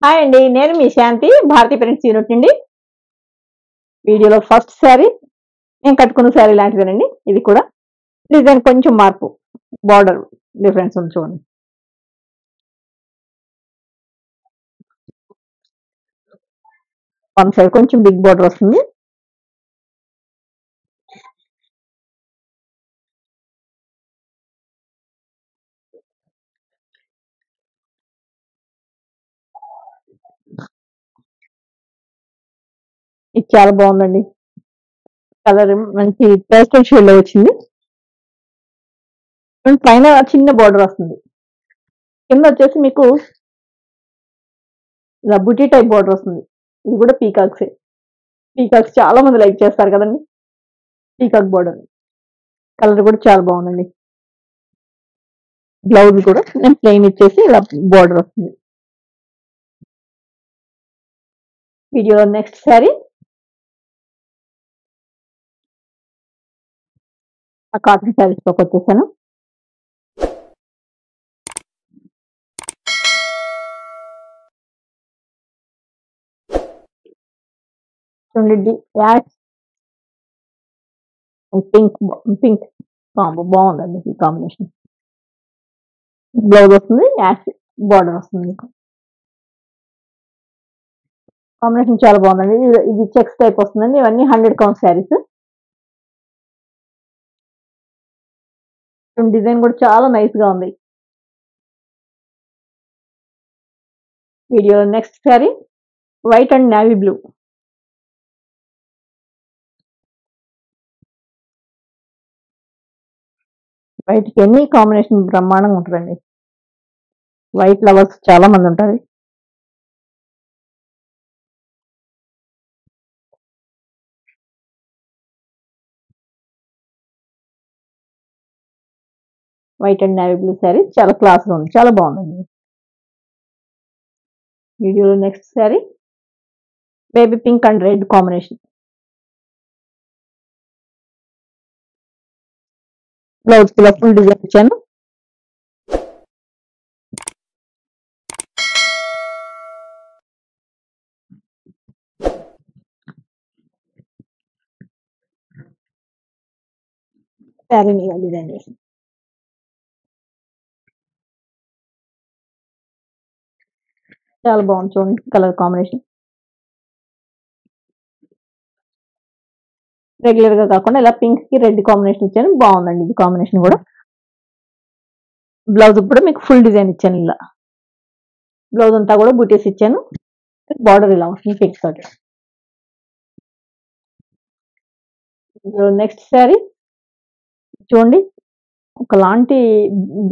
Hi అండి, నేను మీ శాంతి Bharati prints unit నుండి. వీడియోలో ఫస్ట్ శారీ నేను కట్టుకున్న శారీ లాంటిదేనండి. ఇది కూడా డిజైన్ కొంచెం మార్పు, బార్డర్ డిఫరెన్స్ ఉంది చూడండి. వన్ సైడ్ కొంచెం బిగ్ బార్డర్ వస్తుంది. ఇది చాలా బాగుందండి. కలర్ మంచి పేస్టల్ షేడ్ లో వచ్చింది. అండ్ పైన చిన్న బార్డర్ వస్తుంది. కింద వచ్చేసి మీకు ఇలా బుటీ టైప్ బార్డర్ వస్తుంది. ఇది కూడా పీకాక్సే. పీకాక్స్ చాలా మంది లైక్ చేస్తారు కదండి. పీకాక్ బార్డర్ కలర్ కూడా చాలా బాగుందండి. బ్లౌజ్ కూడా నేను ప్లెయిన్ ఇచ్చేసి ఇలా బార్డర్ వస్తుంది. వీడియో నెక్స్ట్ శారీ ఆ కాటన్ శారీస్ లోకి వచ్చేసాను. చూడండి, యాష్ పింక్ పింక్ కాంబో బాగుందండి. ఈ కాంబినేషన్ బ్లౌజ్ వస్తుంది, యాష్ బార్డర్ వస్తుంది. మీకు కాంబినేషన్ చాలా బాగుందండి. ఇది చెక్స్ టైప్ వస్తుందండి. ఇవన్నీ 100 కౌంట్ శారీస్. డిజైన్ కూడా చాలా నైస్ గా ఉంది. Video next sari white and navy blue. White కి ఎన్ని కాంబినేషన్ బ్రహ్మాండంగా ఉంటుందండి. వైట్ లవర్స్ చాలా మంది ఉంటారు. White and navy blue sari చాలా క్లాస్ గా ఉంది, చాలా బాగుందండి. వీడియోలో next sari baby pink and red combination. Blouse కూడా ఫుల్ డిజైన్ ఇచ్చాను. శారీని డిజైన్ చేసి చాలా బాగుంది. చూడండి కలర్ కాంబినేషన్ రెగ్యులర్ గా కాకుండా ఇలా పింక్ కి రెడ్ కాంబినేషన్ ఇచ్చాను. బాగుందండి ఇది కాంబినేషన్ కూడా. బ్లౌజ్ కూడా మీకు ఫుల్ డిజైన్ ఇచ్చాను. ఇలా బ్లౌజ్ అంతా కూడా బుటీస్ ఇచ్చాను. బార్డర్ ఇలా వస్తుంది పింక్ తోటి. నెక్స్ట్ శారీ చూడండి, ఒకలాంటి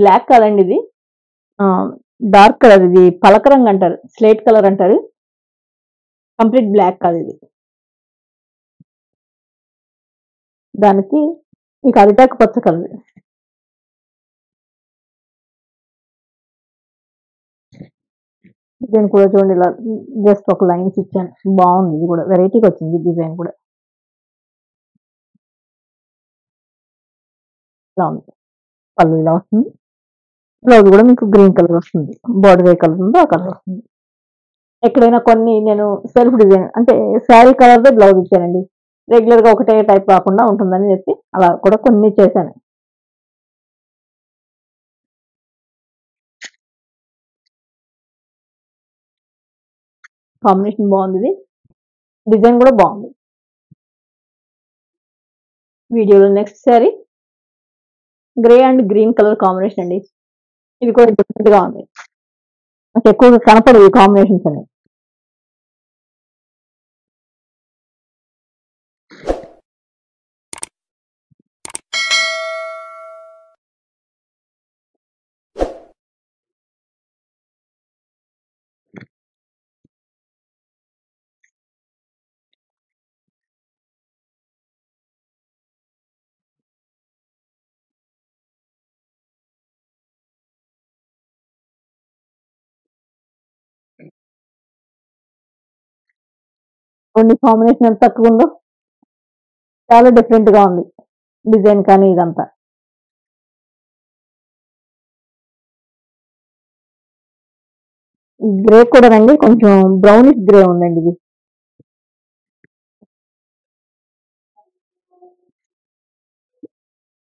బ్లాక్ కదండి ఇది. డార్క్ కలర్, ఇది పలక రంగు అంటారు, స్లేట్ కలర్ అంటారు. కంప్లీట్ బ్లాక్ కాదు ఇది. దానికి మీకు అరిటాకు పచ్చ కలర్. డిజైన్ కూడా చూడండి, ఇలా జస్ట్ ఒక లైన్స్ ఇచ్చాను. బాగుంది, ఇది కూడా వెరైటీగా వచ్చింది డిజైన్ కూడా. ఇలా ఉంది. పళ్ళు ఇలా వస్తుంది. బ్లౌజ్ కూడా మీకు గ్రీన్ కలర్ వస్తుంది. బార్డర్ ఏ కలర్ ఉందో ఆ కలర్ వస్తుంది. ఎక్కడైనా కొన్ని నేను సెల్ఫ్ డిజైన్ అంటే శారీ కలర్ తో బ్లౌజ్ ఇచ్చానండి. రెగ్యులర్ గా ఒకటే టైప్ కాకుండా ఉంటుందని చెప్పి అలా కూడా కొన్ని చేశాను. కాంబినేషన్ బాగుంది. ఇది డిజైన్ కూడా బాగుంది. వీడియోలో next sari grey and green colour combination అండి. ఇది కూడా డిఫరెంట్ గా ఉంది. నాకు ఎక్కువగా కనపడదు ఈ కాంబినేషన్స్ అనేవి. కొన్ని కాంబినేషన్ ఎంత తక్కువ ఉందో, చాలా డిఫరెంట్ గా ఉంది డిజైన్ కానీ ఇదంతా. గ్రే కూడానండి కొంచెం బ్రౌనిష్ గ్రే ఉందండి ఇది.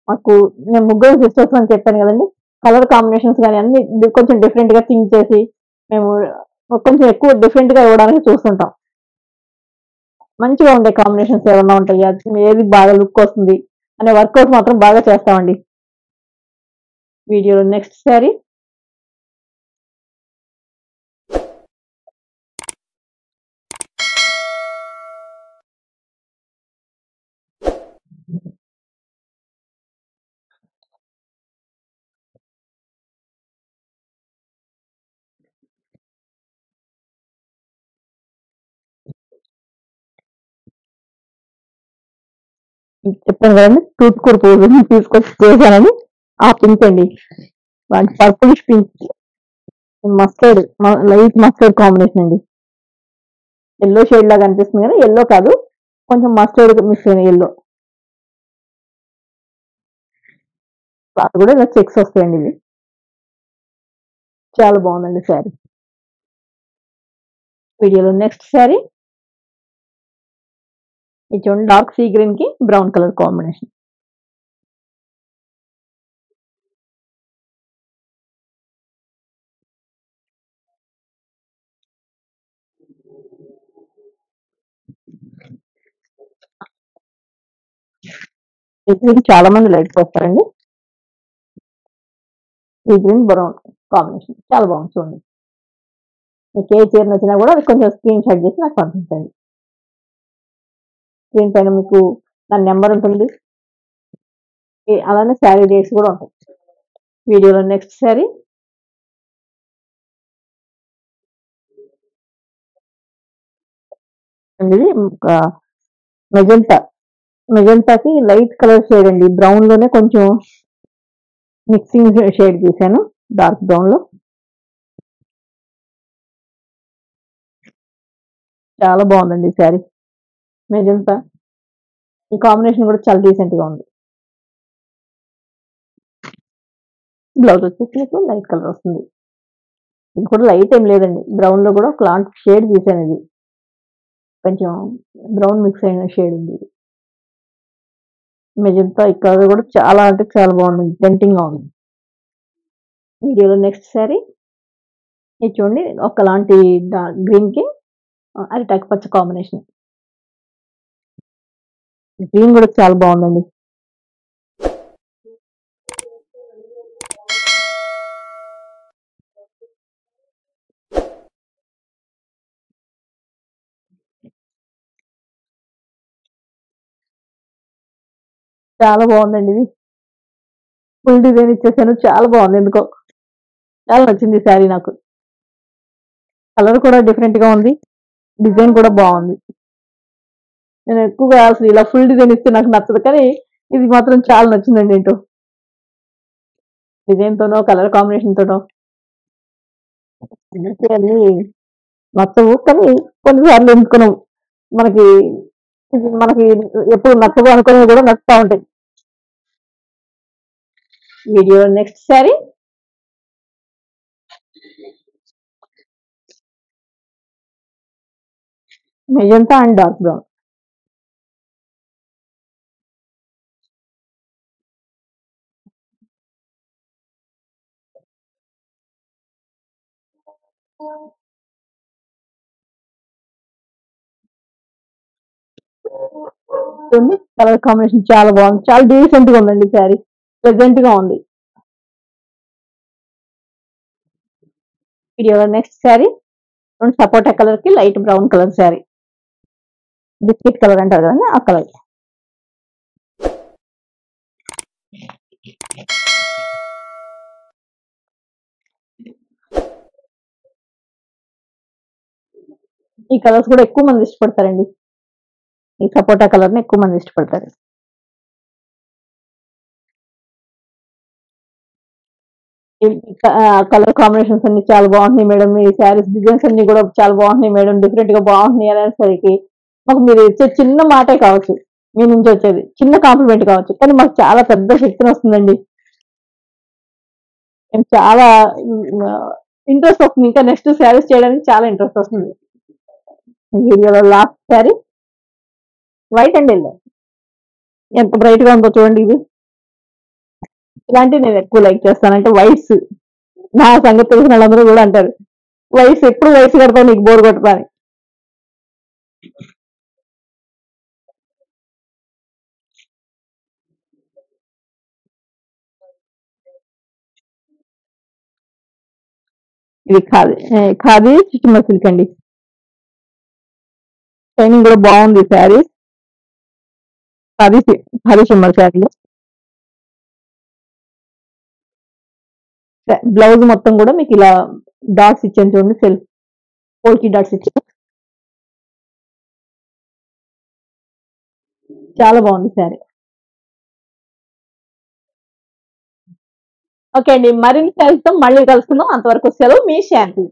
మాకు మేము ముగ్గురం సిస్టర్స్ అని చెప్పాను కదండీ! కలర్ కాంబినేషన్స్ గాని అన్నీ కొంచెం డిఫరెంట్‌గా థింక్ చేసి మేము కొంచెం ఎక్కువ డిఫరెంట్‌గా ఇవ్వడానికి చూస్తుంటాం. మంచిగా ఉండే కాంబినేషన్స్ ఏమన్నా ఉంటాయా? ఏది బాగా లుక్ వస్తుంది అనే వర్కౌట్ మాత్రం బాగా చేస్తామండి. వీడియోలో నెక్స్ట్ శారీ చెప్పాను కదండీ! తూత్కూరు పువ్వుని తీసుకొచ్చి చేశానని. ఆ పింక్ అండి. వాటి purplish pink mustard light mustard combination అండి. యెల్లో షేడ్ లాగా అనిపిస్తుంది గానీ యెల్లో కాదు. కొంచెం మస్టర్డ్ మిక్స్ అయిన యెల్లో. క్లాత్ కూడా ఇలా చెక్స్ వస్తాయండి ఇవి. చాలా బాగుందండి శారీ. వీడియోలో నెక్స్ట్ శారీ ఇది చూడండి డార్క్ సీ గ్రీన్ కి బ్రౌన్ కలర్ కాంబినేషన్. ఈ గ్రీన్ చాలా మంది లైక్ చేస్తారండి. ఈ గ్రీన్ బ్రౌన్ కాంబినేషన్ చాలా బాగుంది చూడండి. మీకు ఏ చీర నచ్చినా కూడా అది కొంచెం స్క్రీన్ షాట్ చేసి నాకు పంపించండి. స్క్రీన్ పైన మీకు నా నెంబర్ ఉంటుంది. అలానే శారీ డేట్స్ కూడా ఉంటాయి. వీడియోలో నెక్స్ట్ శారీ ఇది మెజెంటా మెజెంటాకి లైట్ కలర్ షేడ్ అండి. బ్రౌన్ లోనే కొంచెం మిక్సింగ్ షేడ్ తీసాను డార్క్ బ్రౌన్ లో. చాలా బాగుందండి ఈ శారీ. మెజెంటా ఈ కాంబినేషన్ కూడా చాలా డీసెంట్ గా ఉంది. బ్లౌజ్ వచ్చేసి మీకు లైట్ కలర్ వస్తుంది. ఇది కూడా లైట్ ఏం లేదండి. బ్రౌన్ లో కూడా ఒక లాంటి షేడ్ తీసాను ఇది. కొంచెం బ్రౌన్ మిక్స్ అయిన షేడ్ ఉంది ఇది. మెజెంటా ఈ కలర్ కూడా చాలా అంటే చాలా బాగుంది. టెంప్టింగ్ గా ఉంది. వీడియోలో నెక్స్ట్ శారీ ఇది చూడండి ఒకలాంటి గ్రీన్ కి అరిటాకు పచ్చ కాంబినేషన్. గ్రీన్ కూడా చాలా బాగుందండి. చాలా బాగుందండి ఇది. ఫుల్ డిజైన్ ఇచ్చేసాను. చాలా బాగుంది ఎందుకో. చాలా నచ్చింది ఈ శారీ నాకు. కలర్ కూడా డిఫరెంట్ గా ఉంది. డిజైన్ కూడా బాగుంది. నేను ఎక్కువగా అసలు ఇలా ఫుల్ డిజైన్ ఇస్తే నాకు నచ్చదు కానీ ఇది మాత్రం చాలా నచ్చిందండి ఏంటో. డిజైన్ తోనో కలర్ కాంబినేషన్ తోనో అందుకే అన్ని నచ్చవు కానీ కొన్నిసార్లు ఎందుకున్నాం మనకి ఇది మనకి ఎప్పుడు నచ్చవు అనుకునేవి కూడా నచ్చుతా ఉంటాయి. Video next sari magenta and dark brown. Colour combination చాలా బాగుంది. చాలా డీసెంట్ గా ఉందండి శారీ. ప్రెజెంట్ గా ఉంది. వీడియో నెక్స్ట్ శారీ సపోటా కలర్ కి light brown colour sari. Biscuit colour అంటారు కదండి ఆ కలర్. ఈ కలర్స్ కూడా ఎక్కువ మంది ఇష్టపడతారండి. ఈ సపోటా కలర్ ని ఎక్కువ మంది ఇష్టపడతారు. కలర్ కాంబినేషన్స్ అన్ని చాలా బాగున్నాయి మేడం. మీ శారీస్ డిజైన్స్ అన్ని కూడా చాలా బాగున్నాయి మేడం. డిఫరెంట్ గా బాగున్నాయి అనేసరికి మాకు మీరు ఇచ్చే చిన్న మాటే కావచ్చు. మీ నుంచి వచ్చేది చిన్న కాంప్లిమెంట్ కావచ్చు. కానీ మాకు చాలా పెద్ద శక్తిని వస్తుందండి. మేము చాలా ఇంట్రెస్ట్ వస్తుంది. ఇంకా నెక్స్ట్ శారీస్ చేయడానికి చాలా ఇంట్రెస్ట్ వస్తుంది. ఈ వీడియోలో last sari white and yellow. ఎంత బ్రైట్ గా ఉందో చూడండి. ఇది ఇలాంటివి నేను ఎక్కువ లైక్ చేస్తాను. అంటే వైట్స్ నా సంగతి తెలిసిన వాళ్ళందరూ కూడా అంటారు, వైట్స్ ఎప్పుడు వైట్స్ కడతావు, నీకు బోర్ కొట్టదా అని. ఇది ఖాదీ చిట్టుమ సిల్క్ అండి. షైనింగ్ కూడా బాగుంది శారీ. ఖాదీ ఖాదీ చిమ్మర్ శారీ. బ్లౌజ్ మొత్తం కూడా మీకు ఇలా డాట్స్ ఇచ్చాను చూడండి, సెల్ఫ్ పోల్కి డాట్స్ ఇచ్చాను. చాలా బాగుంది శారీ. ఓకే అండి, మరిన్ని శారీస్ తో మళ్ళీ కలుసుకుందాం. అంతవరకు సెలవు, మీ శాంతి.